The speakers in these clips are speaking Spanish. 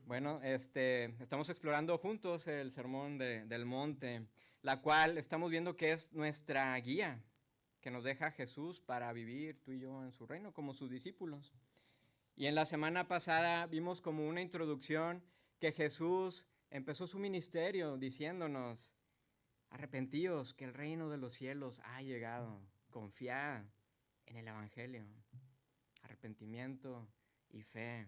Bueno, estamos explorando juntos el Sermón del Monte, la cual estamos viendo que es nuestra guía, que nos deja Jesús para vivir tú y yo en su reino como sus discípulos. Y en la semana pasada vimos como una introducción que Jesús empezó su ministerio diciéndonos, arrepentíos que el reino de los cielos ha llegado, confiad en el Evangelio, arrepentimiento y fe.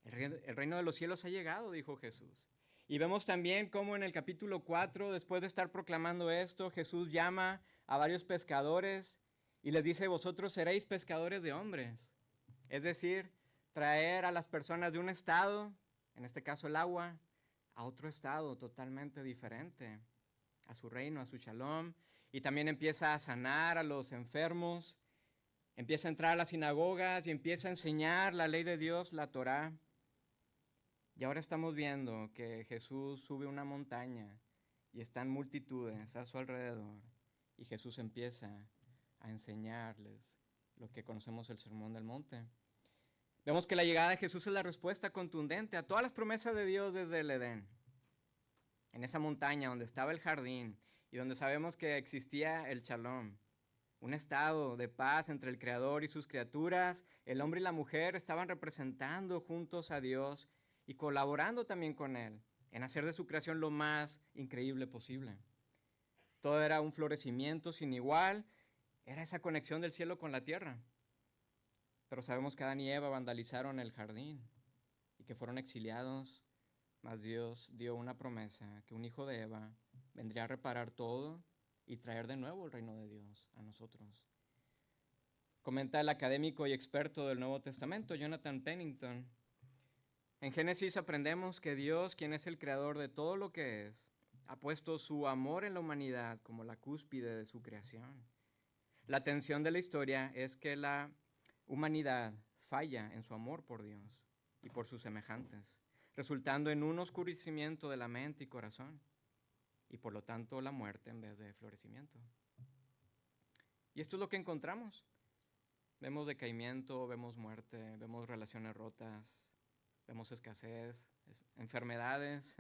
El reino de los cielos ha llegado, dijo Jesús. Y vemos también cómo en el capítulo 4, después de estar proclamando esto, Jesús llama a varios pescadores y les dice, vosotros seréis pescadores de hombres. Es decir, traer a las personas de un estado, en este caso el agua, a otro estado totalmente diferente, a su reino, a su shalom. Y también empieza a sanar a los enfermos, empieza a entrar a las sinagogas y empieza a enseñar la ley de Dios, la Torá. Y ahora estamos viendo que Jesús sube una montaña y están multitudes a su alrededor. Y Jesús empieza a enseñarles lo que conocemos el Sermón del Monte. Vemos que la llegada de Jesús es la respuesta contundente a todas las promesas de Dios desde el Edén. En esa montaña donde estaba el jardín y donde sabemos que existía el Shalom, un estado de paz entre el Creador y sus criaturas, el hombre y la mujer estaban representando juntos a Dios y colaborando también con Él en hacer de su creación lo más increíble posible. Todo era un florecimiento sin igual, era esa conexión del cielo con la tierra. Pero sabemos que Adán y Eva vandalizaron el jardín y que fueron exiliados, mas Dios dio una promesa, que un hijo de Eva vendría a reparar todo y traer de nuevo el reino de Dios a nosotros. Comenta el académico y experto del Nuevo Testamento, Jonathan Pennington. En Génesis aprendemos que Dios, quien es el creador de todo lo que es, ha puesto su amor en la humanidad como la cúspide de su creación. La tensión de la historia es que la humanidad falla en su amor por Dios y por sus semejantes, resultando en un oscurecimiento de la mente y corazón, y por lo tanto la muerte en vez de florecimiento. Y esto es lo que encontramos. Vemos decaimiento, vemos muerte, vemos relaciones rotas, vemos escasez, enfermedades,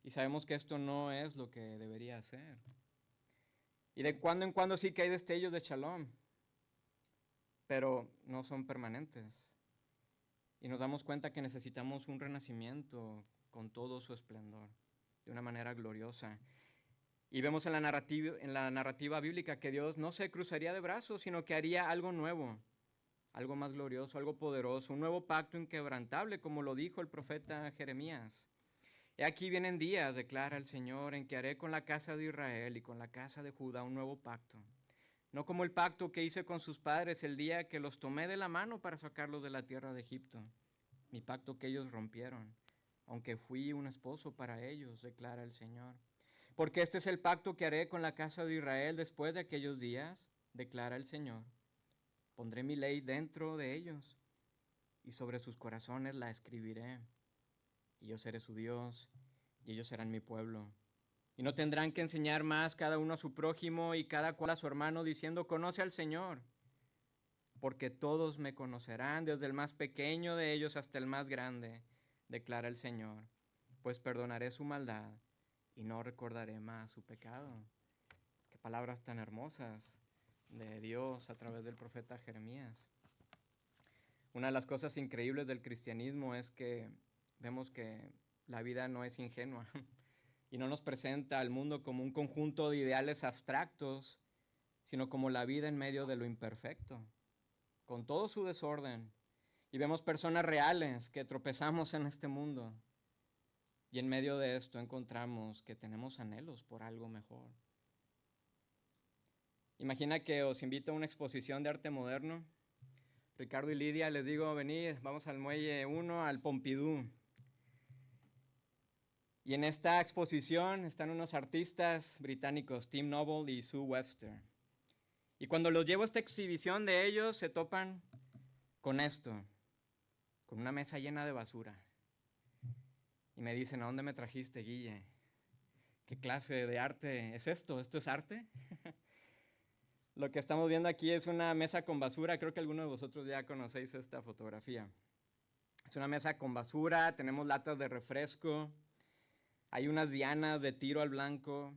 y sabemos que esto no es lo que debería ser. Y de cuando en cuando sí que hay destellos de shalom, pero no son permanentes. Y nos damos cuenta que necesitamos un renacimiento con todo su esplendor, de una manera gloriosa. Y vemos en la narrativa bíblica que Dios no se cruzaría de brazos, sino que haría algo nuevo, algo más glorioso, algo poderoso, un nuevo pacto inquebrantable, como lo dijo el profeta Jeremías. He aquí vienen días, declara el Señor, en que haré con la casa de Israel y con la casa de Judá un nuevo pacto. No como el pacto que hice con sus padres el día que los tomé de la mano para sacarlos de la tierra de Egipto, mi pacto que ellos rompieron, aunque fui un esposo para ellos, declara el Señor. Porque este es el pacto que haré con la casa de Israel después de aquellos días, declara el Señor. Pondré mi ley dentro de ellos y sobre sus corazones la escribiré. Y yo seré su Dios y ellos serán mi pueblo. Y no tendrán que enseñar más cada uno a su prójimo y cada cual a su hermano diciendo, conoce al Señor. Porque todos me conocerán, desde el más pequeño de ellos hasta el más grande, declara el Señor. Pues perdonaré su maldad y no recordaré más su pecado. Qué palabras tan hermosas de Dios a través del profeta Jeremías. Una de las cosas increíbles del cristianismo es que vemos que la vida no es ingenua y no nos presenta al mundo como un conjunto de ideales abstractos, sino como la vida en medio de lo imperfecto, con todo su desorden. Y vemos personas reales que tropezamos en este mundo. Y en medio de esto encontramos que tenemos anhelos por algo mejor. Imagina que os invito a una exposición de arte moderno. Ricardo y Lidia, les digo, venid, vamos al Muelle 1, al Pompidou. Y en esta exposición están unos artistas británicos, Tim Noble y Sue Webster. Y cuando los llevo a esta exhibición de ellos, se topan con esto, con una mesa llena de basura. Y me dicen, ¿a dónde me trajiste, Guille? ¿Qué clase de arte es esto? ¿Esto es arte? Lo que estamos viendo aquí es una mesa con basura. Creo que algunos de vosotros ya conocéis esta fotografía. Es una mesa con basura, tenemos latas de refresco, hay unas dianas de tiro al blanco.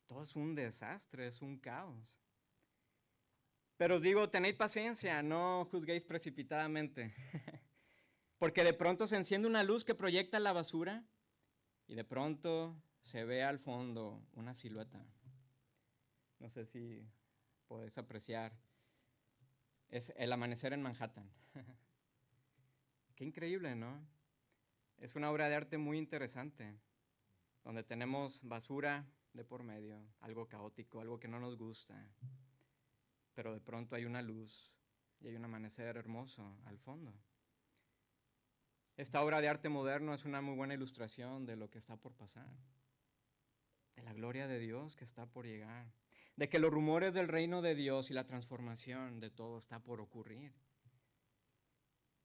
Todo es un desastre, es un caos. Pero os digo, tened paciencia, no juzguéis precipitadamente. Porque de pronto se enciende una luz que proyecta la basura y de pronto se ve al fondo una silueta. No sé si podéis apreciar. Es el amanecer en Manhattan. Qué increíble, ¿no? Es una obra de arte muy interesante, donde tenemos basura de por medio, algo caótico, algo que no nos gusta. Pero de pronto hay una luz y hay un amanecer hermoso al fondo. Esta obra de arte moderno es una muy buena ilustración de lo que está por pasar, de la gloria de Dios que está por llegar, de que los rumores del reino de Dios y la transformación de todo está por ocurrir.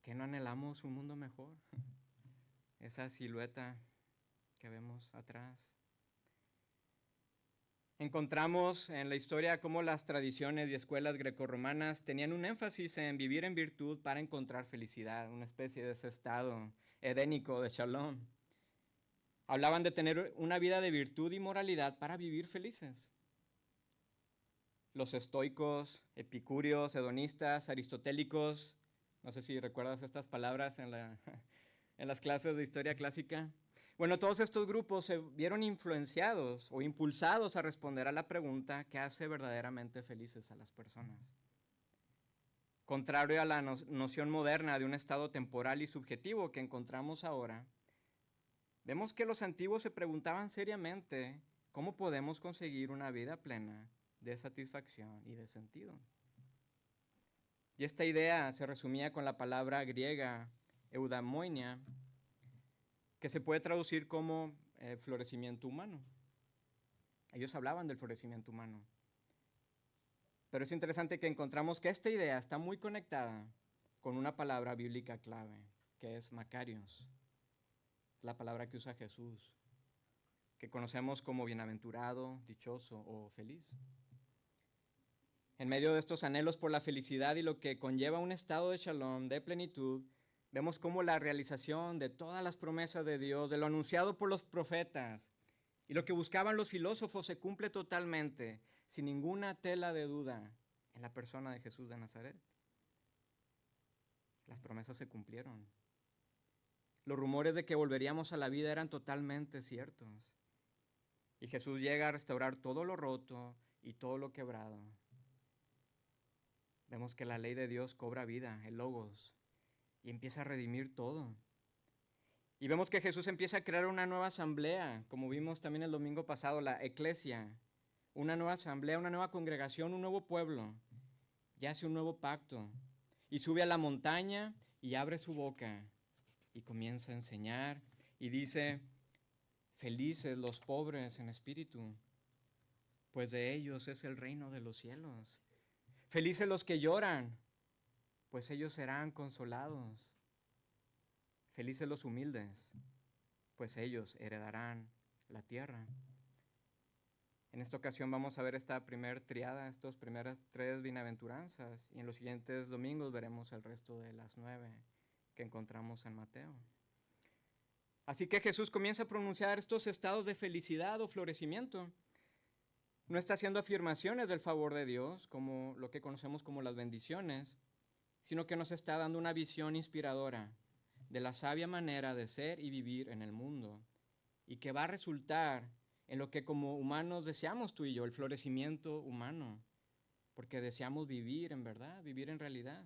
¿Qué no anhelamos un mundo mejor? Esa silueta que vemos atrás. Encontramos en la historia cómo las tradiciones y escuelas grecorromanas tenían un énfasis en vivir en virtud para encontrar felicidad, una especie de ese estado edénico de shalom. Hablaban de tener una vida de virtud y moralidad para vivir felices. Los estoicos, epicúreos, hedonistas, aristotélicos, no sé si recuerdas estas palabras en las clases de historia clásica. Bueno, todos estos grupos se vieron influenciados o impulsados a responder a la pregunta ¿qué hace verdaderamente felices a las personas? Contrario a la noción moderna de un estado temporal y subjetivo que encontramos ahora, vemos que los antiguos se preguntaban seriamente cómo podemos conseguir una vida plena de satisfacción y de sentido. Y esta idea se resumía con la palabra griega eudaimonia, que se puede traducir como florecimiento humano. Ellos hablaban del florecimiento humano. Pero es interesante que encontramos que esta idea está muy conectada con una palabra bíblica clave, que es Macarios. Es la palabra que usa Jesús, que conocemos como bienaventurado, dichoso o feliz. En medio de estos anhelos por la felicidad y lo que conlleva un estado de shalom, de plenitud, vemos cómo la realización de todas las promesas de Dios, de lo anunciado por los profetas y lo que buscaban los filósofos se cumple totalmente, sin ninguna tela de duda, en la persona de Jesús de Nazaret. Las promesas se cumplieron. Los rumores de que volveríamos a la vida eran totalmente ciertos. Y Jesús llega a restaurar todo lo roto y todo lo quebrado. Vemos que la ley de Dios cobra vida, el logos, y empieza a redimir todo. Y vemos que Jesús empieza a crear una nueva asamblea, como vimos también el domingo pasado, la eclesia, una nueva asamblea, una nueva congregación, un nuevo pueblo, y hace un nuevo pacto. Y sube a la montaña y abre su boca y comienza a enseñar y dice, felices los pobres en espíritu, pues de ellos es el reino de los cielos. Felices los que lloran, pues ellos serán consolados. Felices los humildes, pues ellos heredarán la tierra. En esta ocasión vamos a ver esta primer triada, estas primeras 3 bienaventuranzas, y en los siguientes domingos veremos el resto de las 9 que encontramos en Mateo. Así que Jesús comienza a pronunciar estos estados de felicidad o florecimiento. No está haciendo afirmaciones del favor de Dios, como lo que conocemos como las bendiciones, sino que nos está dando una visión inspiradora de la sabia manera de ser y vivir en el mundo, y que va a resultar en lo que como humanos deseamos tú y yo, el florecimiento humano, porque deseamos vivir en verdad, vivir en realidad.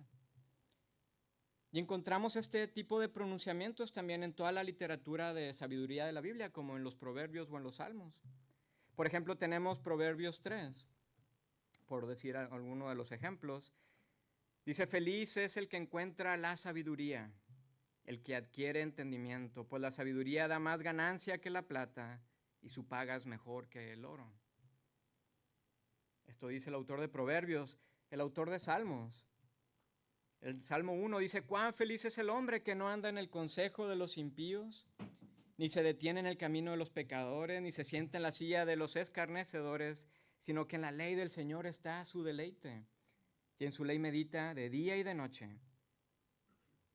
Y encontramos este tipo de pronunciamientos también en toda la literatura de sabiduría de la Biblia, como en los Proverbios o en los Salmos. Por ejemplo, tenemos Proverbios 3, por decir alguno de los ejemplos. Dice, feliz es el que encuentra la sabiduría, el que adquiere entendimiento, pues la sabiduría da más ganancia que la plata y su paga es mejor que el oro. Esto dice el autor de Proverbios, el autor de Salmos. El Salmo 1 dice, cuán feliz es el hombre que no anda en el consejo de los impíos, ni se detiene en el camino de los pecadores, ni se sienta en la silla de los escarnecedores, sino que en la ley del Señor está su deleite, y en su ley medita de día y de noche.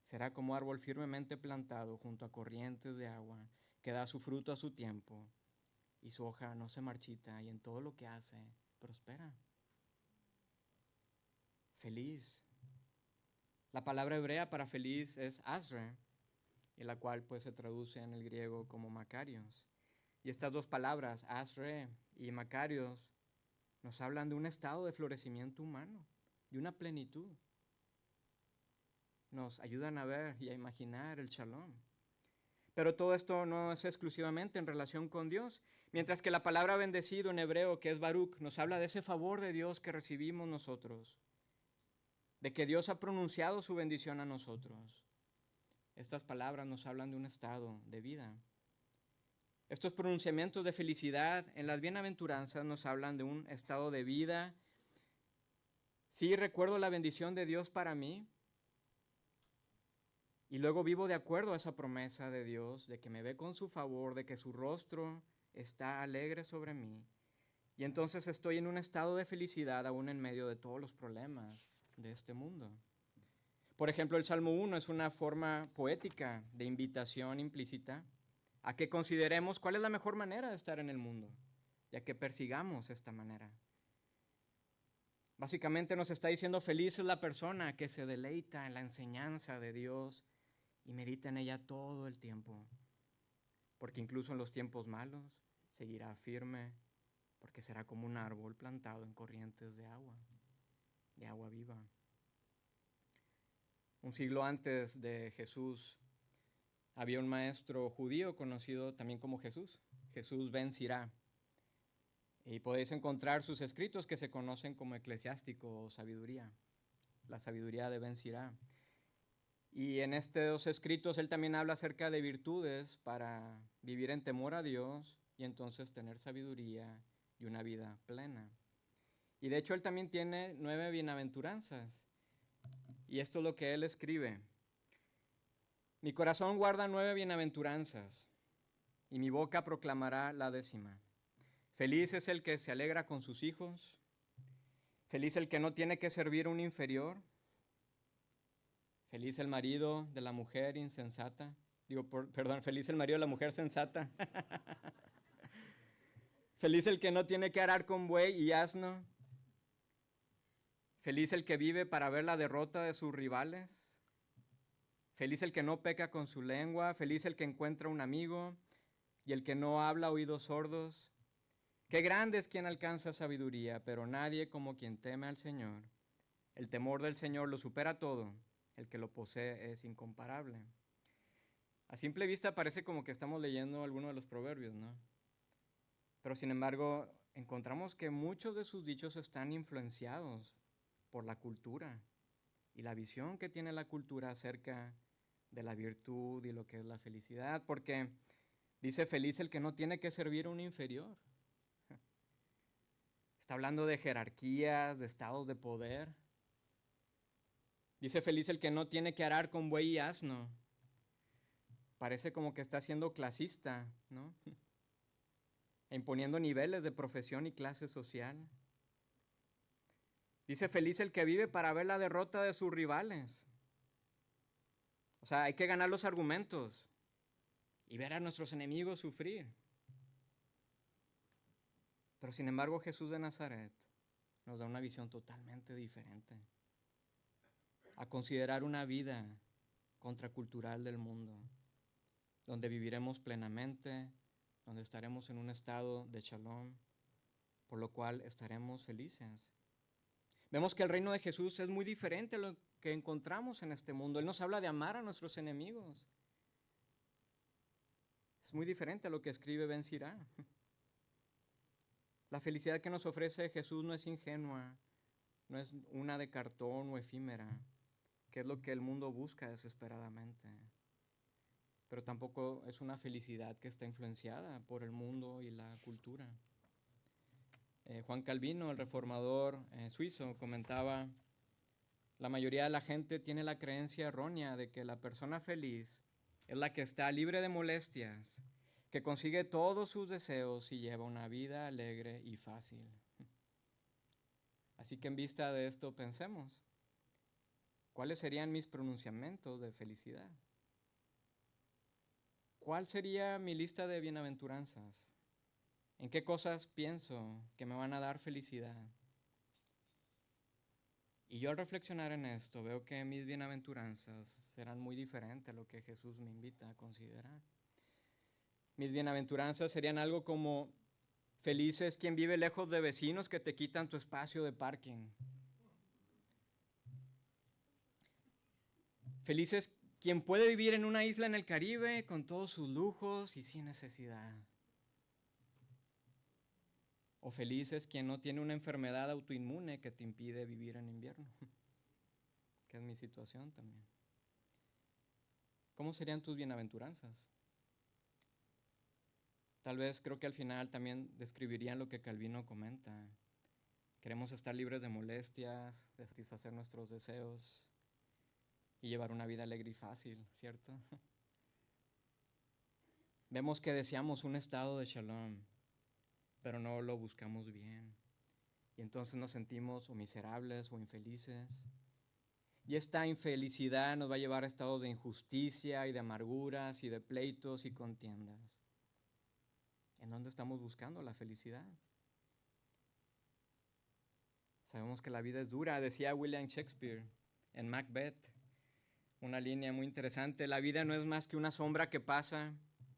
Será como árbol firmemente plantado junto a corrientes de agua, que da su fruto a su tiempo, y su hoja no se marchita, y en todo lo que hace prospera. Feliz. La palabra hebrea para feliz es asre, y la cual pues se traduce en el griego como Macarios. Y estas dos palabras, asre y Macarios, nos hablan de un estado de florecimiento humano, de una plenitud. Nos ayudan a ver y a imaginar el shalom. Pero todo esto no es exclusivamente en relación con Dios. Mientras que la palabra bendecido en hebreo, que es Baruch, nos habla de ese favor de Dios que recibimos nosotros, de que Dios ha pronunciado su bendición a nosotros. Estas palabras nos hablan de un estado de vida. Estos pronunciamientos de felicidad en las bienaventuranzas nos hablan de un estado de vida. Sí, recuerdo la bendición de Dios para mí, y luego vivo de acuerdo a esa promesa de Dios, de que me ve con su favor, de que su rostro está alegre sobre mí. Y entonces estoy en un estado de felicidad aún en medio de todos los problemas de este mundo. Por ejemplo, el Salmo 1 es una forma poética de invitación implícita a que consideremos cuál es la mejor manera de estar en el mundo, y a que persigamos esta manera. Básicamente nos está diciendo: feliz es la persona que se deleita en la enseñanza de Dios y medita en ella todo el tiempo, porque incluso en los tiempos malos seguirá firme, porque será como un árbol plantado en corrientes de agua viva. Un siglo antes de Jesús había un maestro judío conocido también como Jesús ben Sirá, y podéis encontrar sus escritos que se conocen como Eclesiástico o Sabiduría, la sabiduría de Ben Sirá. Y en estos escritos él también habla acerca de virtudes para vivir en temor a Dios y entonces tener sabiduría y una vida plena. Y de hecho él también tiene 9 bienaventuranzas. Y esto es lo que él escribe: mi corazón guarda 9 bienaventuranzas, y mi boca proclamará la 10ª. Feliz es el que se alegra con sus hijos, feliz el que no tiene que servir a un inferior, feliz el marido de la mujer insensata, feliz el marido de la mujer sensata, feliz el que no tiene que arar con buey y asno, feliz el que vive para ver la derrota de sus rivales, feliz el que no peca con su lengua, feliz el que encuentra un amigo y el que no habla a oídos sordos. Qué grande es quien alcanza sabiduría, pero nadie como quien teme al Señor. El temor del Señor lo supera todo, el que lo posee es incomparable. A simple vista parece como que estamos leyendo alguno de los proverbios, ¿no? Pero sin embargo, encontramos que muchos de sus dichos están influenciados por la cultura y la visión que tiene la cultura acerca de la virtud y lo que es la felicidad, porque dice: feliz el que no tiene que servir a un inferior. Está hablando de jerarquías, de estados de poder. Dice: feliz el que no tiene que arar con buey y asno. Parece como que está siendo clasista, ¿no? Imponiendo niveles de profesión y clase social. Dice: feliz el que vive para ver la derrota de sus rivales. O sea, hay que ganar los argumentos y ver a nuestros enemigos sufrir. Pero sin embargo, Jesús de Nazaret nos da una visión totalmente diferente. A considerar una vida contracultural del mundo, donde viviremos plenamente, donde estaremos en un estado de shalom, por lo cual estaremos felices. Vemos que el reino de Jesús es muy diferente a lo que encontramos en este mundo. Él nos habla de amar a nuestros enemigos. Es muy diferente a lo que escribe Ben Sirá. La felicidad que nos ofrece Jesús no es ingenua, no es una de cartón o efímera, que es lo que el mundo busca desesperadamente. Pero tampoco es una felicidad que está influenciada por el mundo y la cultura. Juan Calvino, el reformador suizo, comentaba: la mayoría de la gente tiene la creencia errónea de que la persona feliz es la que está libre de molestias, que consigue todos sus deseos y lleva una vida alegre y fácil. Así que en vista de esto pensemos: ¿cuáles serían mis pronunciamientos de felicidad? ¿Cuál sería mi lista de bienaventuranzas? ¿En qué cosas pienso que me van a dar felicidad? Y yo al reflexionar en esto veo que mis bienaventuranzas serán muy diferentes a lo que Jesús me invita a considerar. Mis bienaventuranzas serían algo como: feliz es quien vive lejos de vecinos que te quitan tu espacio de parking. Feliz es quien puede vivir en una isla en el Caribe con todos sus lujos y sin necesidad. O feliz es quien no tiene una enfermedad autoinmune que te impide vivir en invierno, que es mi situación también. ¿Cómo serían tus bienaventuranzas? Tal vez creo que al final también describirían lo que Calvino comenta. Queremos estar libres de molestias, de satisfacer nuestros deseos y llevar una vida alegre y fácil, ¿cierto? Vemos que deseamos un estado de shalom, pero no lo buscamos bien. Y entonces nos sentimos o miserables o infelices. Y esta infelicidad nos va a llevar a estados de injusticia y de amarguras y de pleitos y contiendas. ¿En dónde estamos buscando la felicidad? Sabemos que la vida es dura, decía William Shakespeare en Macbeth, una línea muy interesante: la vida no es más que una sombra que pasa,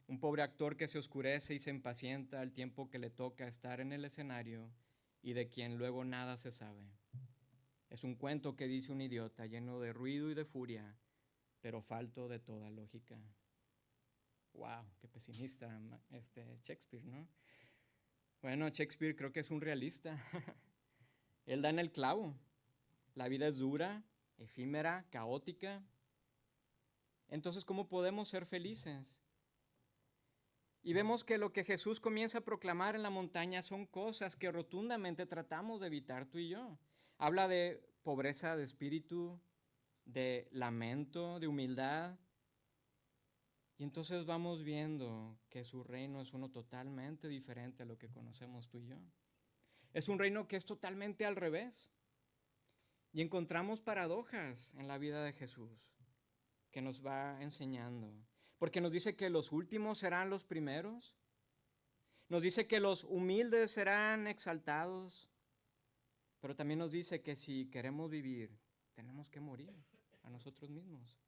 un pobre actor que se oscurece y se impacienta al tiempo que le toca estar en el escenario y de quien luego nada se sabe. Es un cuento que dice un idiota, lleno de ruido y de furia, pero falto de toda lógica. Wow, qué pesimista Shakespeare, ¿no? Bueno, Shakespeare creo que es un realista. Él da en el clavo. La vida es dura, efímera, caótica. Entonces, ¿cómo podemos ser felices? Y vemos que lo que Jesús comienza a proclamar en la montaña son cosas que rotundamente tratamos de evitar tú y yo. Habla de pobreza de espíritu, de lamento, de humildad. Y entonces vamos viendo que su reino es uno totalmente diferente a lo que conocemos tú y yo. Es un reino que es totalmente al revés. Y encontramos paradojas en la vida de Jesús que nos va enseñando. Porque nos dice que los últimos serán los primeros. Nos dice que los humildes serán exaltados. Pero también nos dice que si queremos vivir, tenemos que morir a nosotros mismos.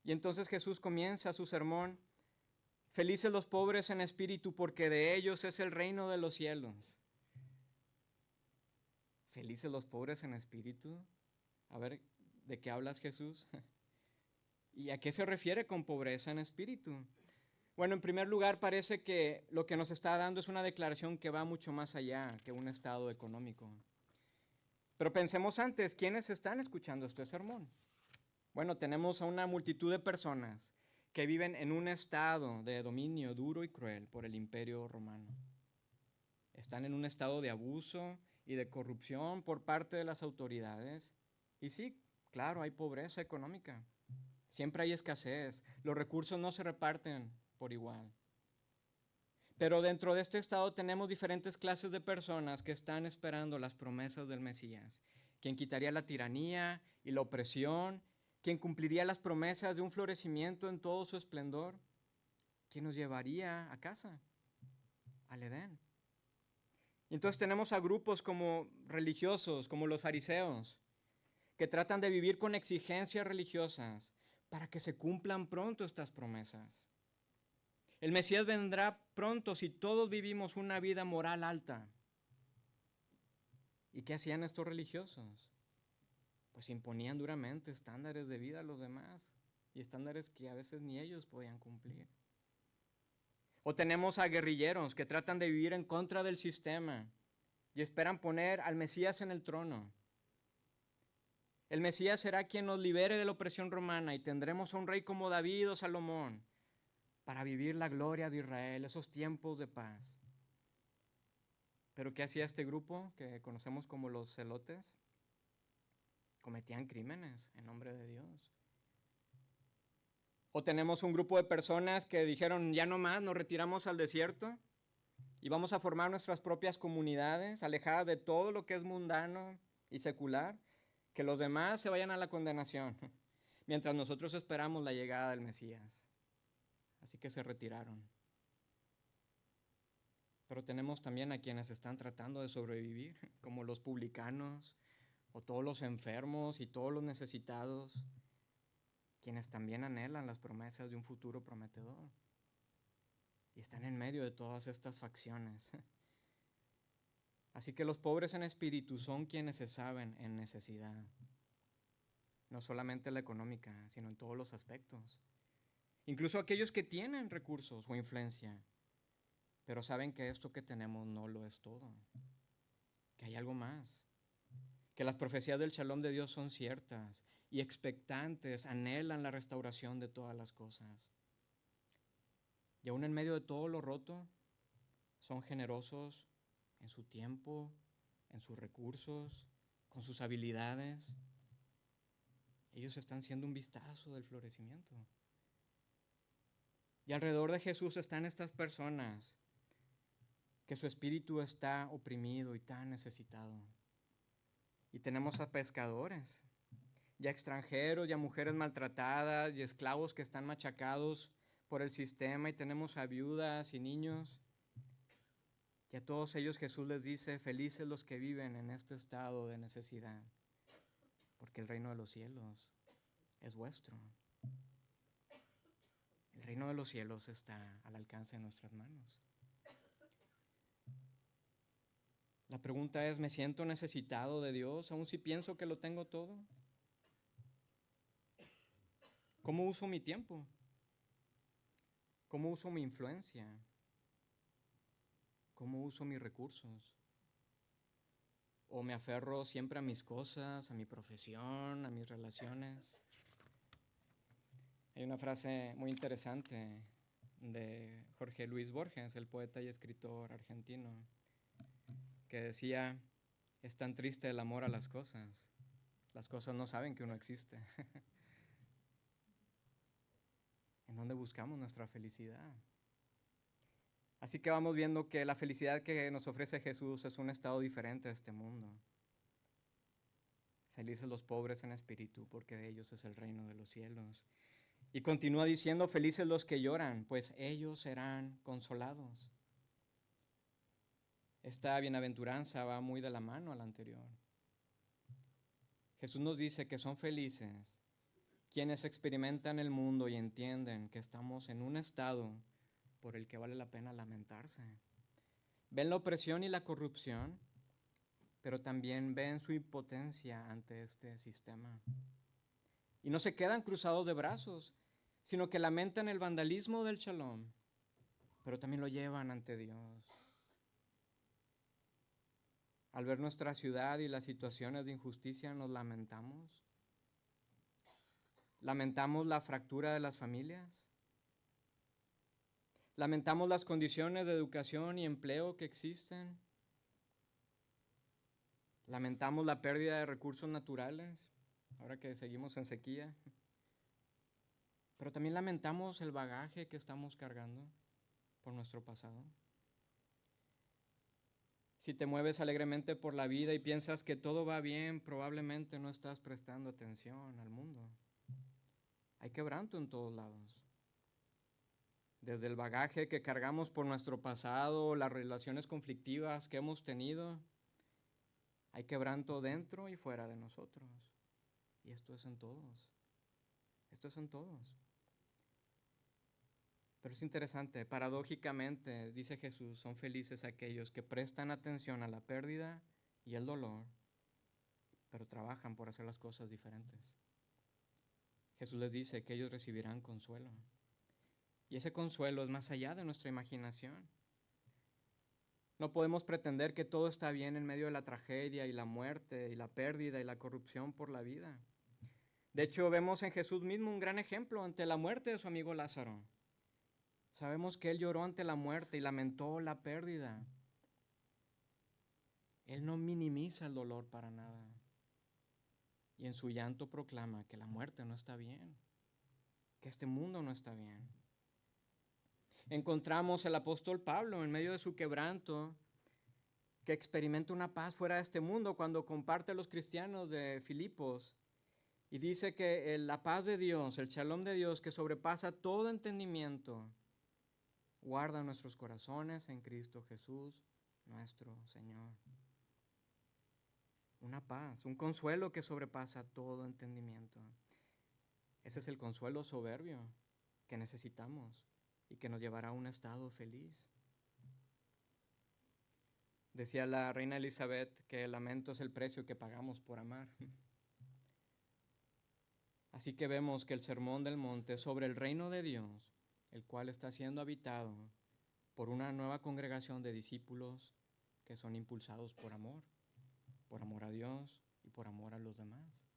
Y entonces Jesús comienza su sermón: felices los pobres en espíritu, porque de ellos es el reino de los cielos. ¿Felices los pobres en espíritu? A ver, ¿de qué hablas, Jesús? ¿Y a qué se refiere con pobreza en espíritu? Bueno, en primer lugar, parece que lo que nos está dando es una declaración que va mucho más allá que un estado económico. Pero pensemos antes, ¿quiénes están escuchando este sermón? Bueno, tenemos a una multitud de personas que viven en un estado de dominio duro y cruel por el Imperio Romano. Están en un estado de abuso y de corrupción por parte de las autoridades. Y sí, claro, hay pobreza económica. Siempre hay escasez. Los recursos no se reparten por igual. Pero dentro de este estado tenemos diferentes clases de personas que están esperando las promesas del Mesías, quien quitaría la tiranía y la opresión, quien cumpliría las promesas de un florecimiento en todo su esplendor, quien nos llevaría a casa, al Edén. Y entonces tenemos a grupos como religiosos, como los fariseos, que tratan de vivir con exigencias religiosas para que se cumplan pronto estas promesas. El Mesías vendrá pronto si todos vivimos una vida moral alta. ¿Y qué hacían estos religiosos? Pues imponían duramente estándares de vida a los demás y estándares que a veces ni ellos podían cumplir. O tenemos a guerrilleros que tratan de vivir en contra del sistema y esperan poner al Mesías en el trono. El Mesías será quien nos libere de la opresión romana y tendremos a un rey como David o Salomón para vivir la gloria de Israel, esos tiempos de paz. ¿Pero qué hacía este grupo que conocemos como los celotes? Cometían crímenes en nombre de Dios. O tenemos un grupo de personas que dijeron: ya no más, nos retiramos al desierto y vamos a formar nuestras propias comunidades, alejadas de todo lo que es mundano y secular. que los demás se vayan a la condenación, mientras nosotros esperamos la llegada del Mesías. Así que se retiraron. Pero tenemos también a quienes están tratando de sobrevivir, como los publicanos, o todos los enfermos y todos los necesitados, quienes también anhelan las promesas de un futuro prometedor. Y están en medio de todas estas facciones. Así que los pobres en espíritu son quienes se saben en necesidad. No solamente la económica, sino en todos los aspectos. Incluso aquellos que tienen recursos o influencia, pero saben que esto que tenemos no lo es todo, que hay algo más, que las profecías del Shalom de Dios son ciertas y expectantes, anhelan la restauración de todas las cosas. Y aún en medio de todo lo roto, son generosos en su tiempo, en sus recursos, con sus habilidades. Ellos están siendo un vistazo del florecimiento. Y alrededor de Jesús están estas personas que su espíritu está oprimido y tan necesitado. Y tenemos a pescadores, y a extranjeros, y a mujeres maltratadas, y esclavos que están machacados por el sistema, y tenemos a viudas y niños. Y a todos ellos Jesús les dice, felices los que viven en este estado de necesidad, porque el reino de los cielos es vuestro. El reino de los cielos está al alcance de nuestras manos. La pregunta es, ¿me siento necesitado de Dios, aun si pienso que lo tengo todo? ¿Cómo uso mi tiempo? ¿Cómo uso mi influencia? ¿Cómo uso mis recursos? ¿O me aferro siempre a mis cosas, a mi profesión, a mis relaciones? Hay una frase muy interesante de Jorge Luis Borges, el poeta y escritor argentino, que decía, es tan triste el amor a las cosas no saben que uno existe. ¿En dónde buscamos nuestra felicidad? Así que vamos viendo que la felicidad que nos ofrece Jesús es un estado diferente a este mundo. Felices los pobres en espíritu, porque de ellos es el reino de los cielos. Y continúa diciendo, felices los que lloran, pues ellos serán consolados. Esta bienaventuranza va muy de la mano a la anterior. Jesús nos dice que son felices quienes experimentan el mundo y entienden que estamos en un estado por el que vale la pena lamentarse. Ven la opresión y la corrupción, pero también ven su impotencia ante este sistema. Y no se quedan cruzados de brazos, sino que lamentan el vandalismo del Shalom, pero también lo llevan ante Dios. Al ver nuestra ciudad y las situaciones de injusticia, nos lamentamos. Lamentamos la fractura de las familias. Lamentamos las condiciones de educación y empleo que existen. Lamentamos la pérdida de recursos naturales, ahora que seguimos en sequía. Pero también lamentamos el bagaje que estamos cargando por nuestro pasado. Si te mueves alegremente por la vida y piensas que todo va bien, probablemente no estás prestando atención al mundo. Hay quebranto en todos lados. Desde el bagaje que cargamos por nuestro pasado, las relaciones conflictivas que hemos tenido, hay quebranto dentro y fuera de nosotros. Y esto es en todos. Esto es en todos. Pero es interesante, paradójicamente, dice Jesús, son felices aquellos que prestan atención a la pérdida y el dolor, pero trabajan por hacer las cosas diferentes. Jesús les dice que ellos recibirán consuelo. Y ese consuelo es más allá de nuestra imaginación. No podemos pretender que todo está bien en medio de la tragedia y la muerte y la pérdida y la corrupción por la vida. De hecho, vemos en Jesús mismo un gran ejemplo ante la muerte de su amigo Lázaro. Sabemos que él lloró ante la muerte y lamentó la pérdida. Él no minimiza el dolor para nada. Y en su llanto proclama que la muerte no está bien, que este mundo no está bien. Encontramos al apóstol Pablo en medio de su quebranto, que experimenta una paz fuera de este mundo cuando comparte a los cristianos de Filipos y dice que la paz de Dios, el shalom de Dios que sobrepasa todo entendimiento, guarda nuestros corazones en Cristo Jesús, nuestro Señor. Una paz, un consuelo que sobrepasa todo entendimiento. Ese es el consuelo soberbio que necesitamos y que nos llevará a un estado feliz. Decía la reina Elizabeth que el lamento es el precio que pagamos por amar. Así que vemos que el Sermón del Monte es sobre el reino de Dios, el cual está siendo habitado por una nueva congregación de discípulos que son impulsados por amor a Dios y por amor a los demás.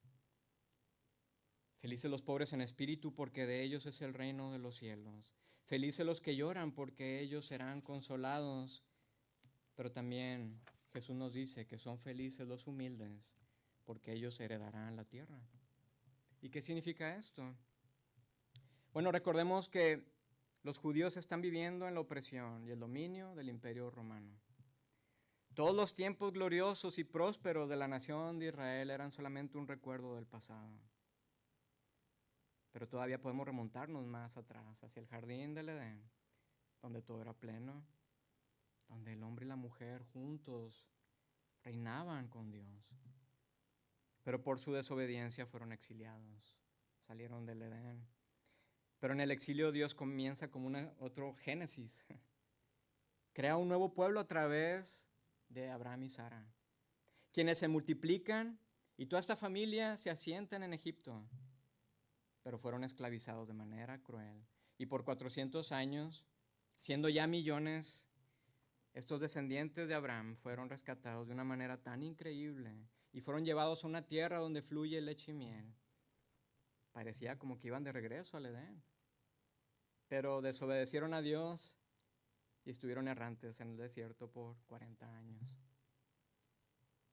Felices los pobres en espíritu, porque de ellos es el reino de los cielos. Felices los que lloran, porque ellos serán consolados. Pero también Jesús nos dice que son felices los humildes, porque ellos heredarán la tierra. ¿Y qué significa esto? Bueno, recordemos que los judíos están viviendo en la opresión y el dominio del Imperio Romano. Todos los tiempos gloriosos y prósperos de la nación de Israel eran solamente un recuerdo del pasado. Pero todavía podemos remontarnos más atrás, hacia el jardín del Edén, donde todo era pleno, donde el hombre y la mujer juntos reinaban con Dios. Pero por su desobediencia fueron exiliados, salieron del Edén. Pero en el exilio Dios comienza como otro Génesis. Crea un nuevo pueblo a través de Abraham y Sara, quienes se multiplican y toda esta familia se asientan en Egipto, pero fueron esclavizados de manera cruel. Y por 400 años, siendo ya millones, estos descendientes de Abraham fueron rescatados de una manera tan increíble y fueron llevados a una tierra donde fluye leche y miel. Parecía como que iban de regreso al Edén, pero desobedecieron a Dios y estuvieron errantes en el desierto por 40 años.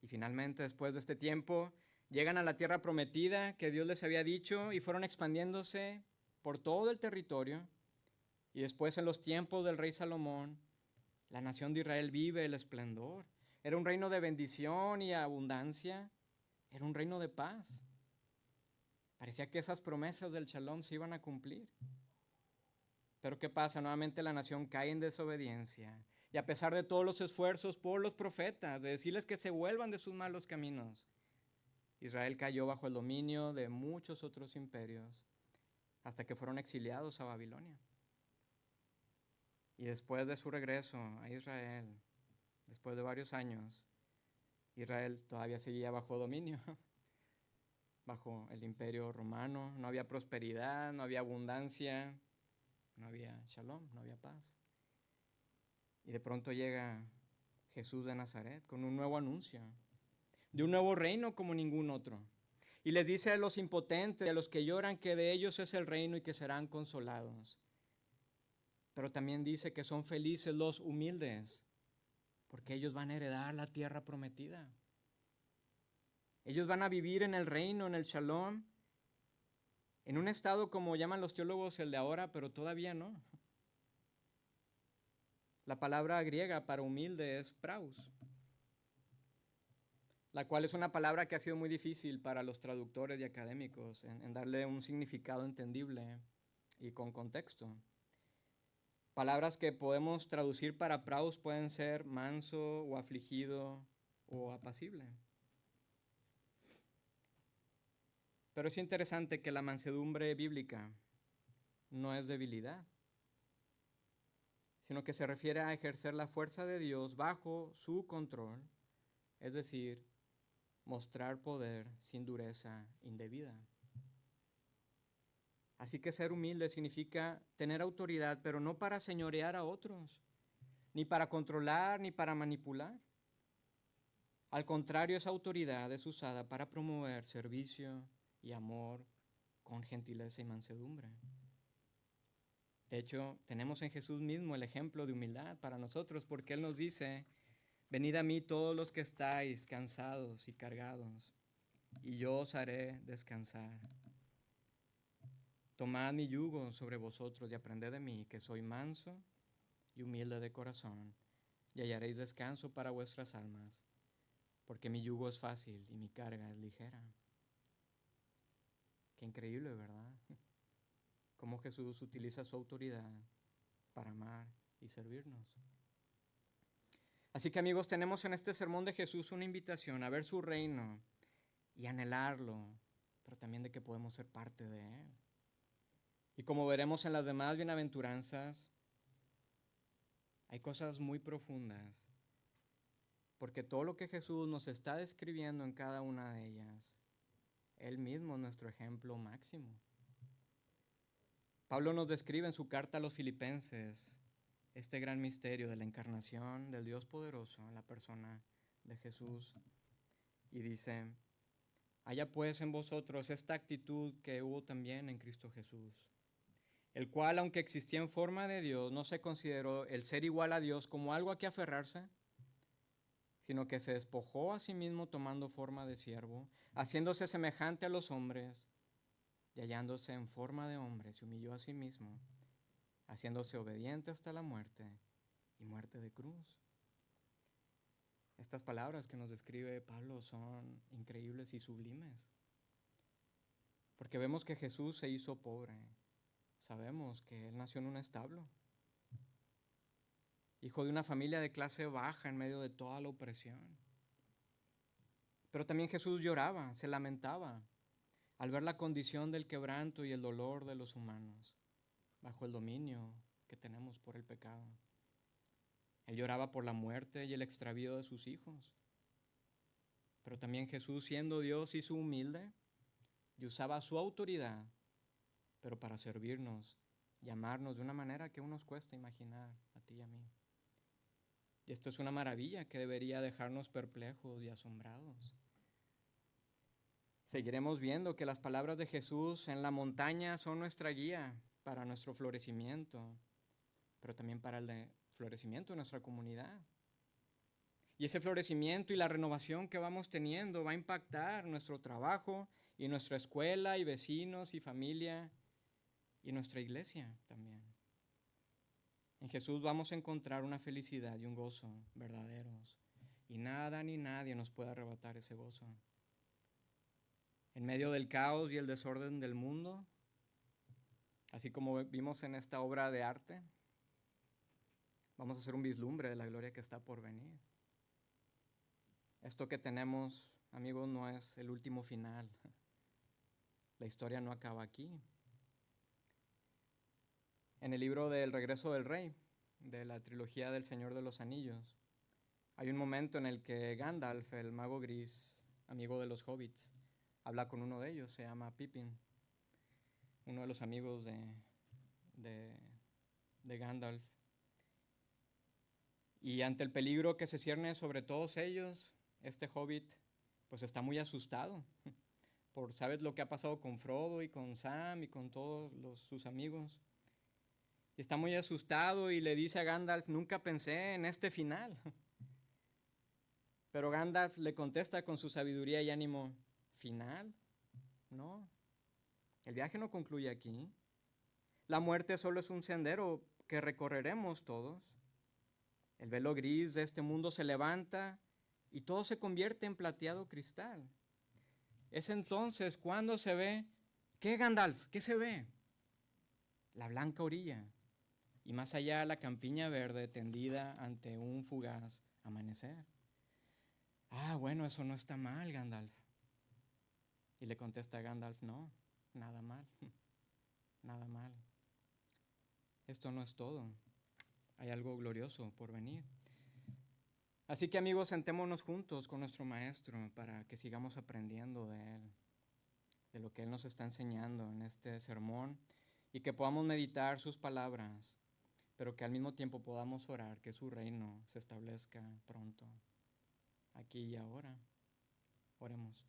Y finalmente, después de este tiempo, llegan a la tierra prometida que Dios les había dicho y fueron expandiéndose por todo el territorio. Y después, en los tiempos del rey Salomón, la nación de Israel vive el esplendor. Era un reino de bendición y abundancia. Era un reino de paz. Parecía que esas promesas del Shalom se iban a cumplir. Pero ¿qué pasa? Nuevamente la nación cae en desobediencia. Y a pesar de todos los esfuerzos por los profetas, de decirles que se vuelvan de sus malos caminos, Israel cayó bajo el dominio de muchos otros imperios hasta que fueron exiliados a Babilonia. Y después de su regreso a Israel, después de varios años, Israel todavía seguía bajo dominio, bajo el imperio romano. No había prosperidad, no había abundancia, no había shalom, no había paz. Y de pronto llega Jesús de Nazaret con un nuevo anuncio, de un nuevo reino como ningún otro. Y les dice a los impotentes, a los que lloran, que de ellos es el reino y que serán consolados. Pero también dice que son felices los humildes, porque ellos van a heredar la tierra prometida. Ellos van a vivir en el reino, en el shalom, en un estado como llaman los teólogos el de ahora, pero todavía no. La palabra griega para humilde es praus, la cual es una palabra que ha sido muy difícil para los traductores y académicos en darle un significado entendible y con contexto. Palabras que podemos traducir para praus pueden ser manso o afligido o apacible. Pero es interesante que la mansedumbre bíblica no es debilidad, sino que se refiere a ejercer la fuerza de Dios bajo su control, es decir, mostrar poder sin dureza indebida. Así que ser humilde significa tener autoridad, pero no para señorear a otros, ni para controlar, ni para manipular. Al contrario, esa autoridad es usada para promover servicio y amor con gentileza y mansedumbre. De hecho, tenemos en Jesús mismo el ejemplo de humildad para nosotros, porque Él nos dice: venid a mí todos los que estáis cansados y cargados, y yo os haré descansar. Tomad mi yugo sobre vosotros y aprended de mí, que soy manso y humilde de corazón, y hallaréis descanso para vuestras almas, porque mi yugo es fácil y mi carga es ligera. Qué increíble, ¿verdad? Cómo Jesús utiliza su autoridad para amar y servirnos. Así que, amigos, tenemos en este sermón de Jesús una invitación a ver su reino y anhelarlo, pero también de que podemos ser parte de él. Y como veremos en las demás bienaventuranzas, hay cosas muy profundas, porque todo lo que Jesús nos está describiendo en cada una de ellas, él mismo es nuestro ejemplo máximo. Pablo nos describe en su carta a los Filipenses este gran misterio de la encarnación del Dios poderoso en la persona de Jesús. Y dice: haya pues en vosotros esta actitud que hubo también en Cristo Jesús, el cual, aunque existía en forma de Dios, no se consideró el ser igual a Dios como algo a que aferrarse, sino que se despojó a sí mismo tomando forma de siervo, haciéndose semejante a los hombres, y hallándose en forma de hombre, se humilló a sí mismo, haciéndose obediente hasta la muerte y muerte de cruz. Estas palabras que nos describe Pablo son increíbles y sublimes, porque vemos que Jesús se hizo pobre. Sabemos que él nació en un establo, hijo de una familia de clase baja en medio de toda la opresión. Pero también Jesús lloraba, se lamentaba al ver la condición del quebranto y el dolor de los humanos bajo el dominio que tenemos por el pecado. Él lloraba por la muerte y el extravío de sus hijos. Pero también Jesús, siendo Dios, hizo humilde y usaba su autoridad, pero para servirnos y amarnos de una manera que aún nos cuesta imaginar a ti y a mí. Y esto es una maravilla que debería dejarnos perplejos y asombrados. Seguiremos viendo que las palabras de Jesús en la montaña son nuestra guía para nuestro florecimiento, pero también para el florecimiento de nuestra comunidad. Y ese florecimiento y la renovación que vamos teniendo va a impactar nuestro trabajo y nuestra escuela y vecinos y familia y nuestra iglesia también. En Jesús vamos a encontrar una felicidad y un gozo verdaderos, y nada ni nadie nos puede arrebatar ese gozo. En medio del caos y el desorden del mundo, así como vimos en esta obra de arte, vamos a hacer un vislumbre de la gloria que está por venir. Esto que tenemos, amigos, no es el último final. La historia no acaba aquí. En el libro del Regreso del Rey, de la trilogía del Señor de los Anillos, hay un momento en el que Gandalf, el mago gris, amigo de los hobbits, habla con uno de ellos, se llama Pippin, uno de los amigos de Gandalf. Y ante el peligro que se cierne sobre todos ellos, este hobbit pues está muy asustado. ¿Sabes lo que ha pasado con Frodo y con Sam y con todos sus amigos? Y está muy asustado y le dice a Gandalf: nunca pensé en este final. Pero Gandalf le contesta con su sabiduría y ánimo: ¿final? No, el viaje no concluye aquí. La muerte solo es un sendero que recorreremos todos. El velo gris de este mundo se levanta y todo se convierte en plateado cristal. Es entonces cuando se ve, ¿qué, Gandalf? ¿Qué se ve? La blanca orilla, y más allá la campiña verde tendida ante un fugaz amanecer. Ah, bueno, eso no está mal, Gandalf. Y le contesta Gandalf: no, nada mal, nada mal. Esto no es todo, hay algo glorioso por venir. Así que, amigos, sentémonos juntos con nuestro Maestro para que sigamos aprendiendo de Él, de lo que Él nos está enseñando en este sermón, y que podamos meditar sus palabras, pero que al mismo tiempo podamos orar que su reino se establezca pronto, aquí y ahora. Oremos.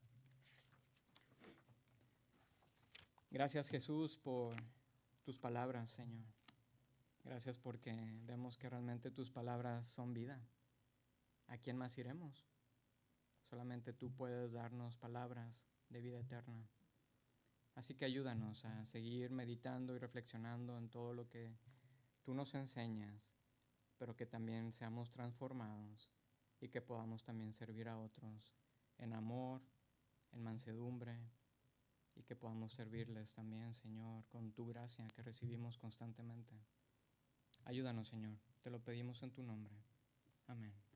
Gracias, Jesús, por tus palabras, Señor. Gracias porque vemos que realmente tus palabras son vida. ¿A quién más iremos? Solamente tú puedes darnos palabras de vida eterna. Así que ayúdanos a seguir meditando y reflexionando en todo lo que tú nos enseñas, pero que también seamos transformados y que podamos también servir a otros en amor, en mansedumbre, y que podamos servirles también, Señor, con tu gracia que recibimos constantemente. Ayúdanos, Señor, te lo pedimos en tu nombre. Amén.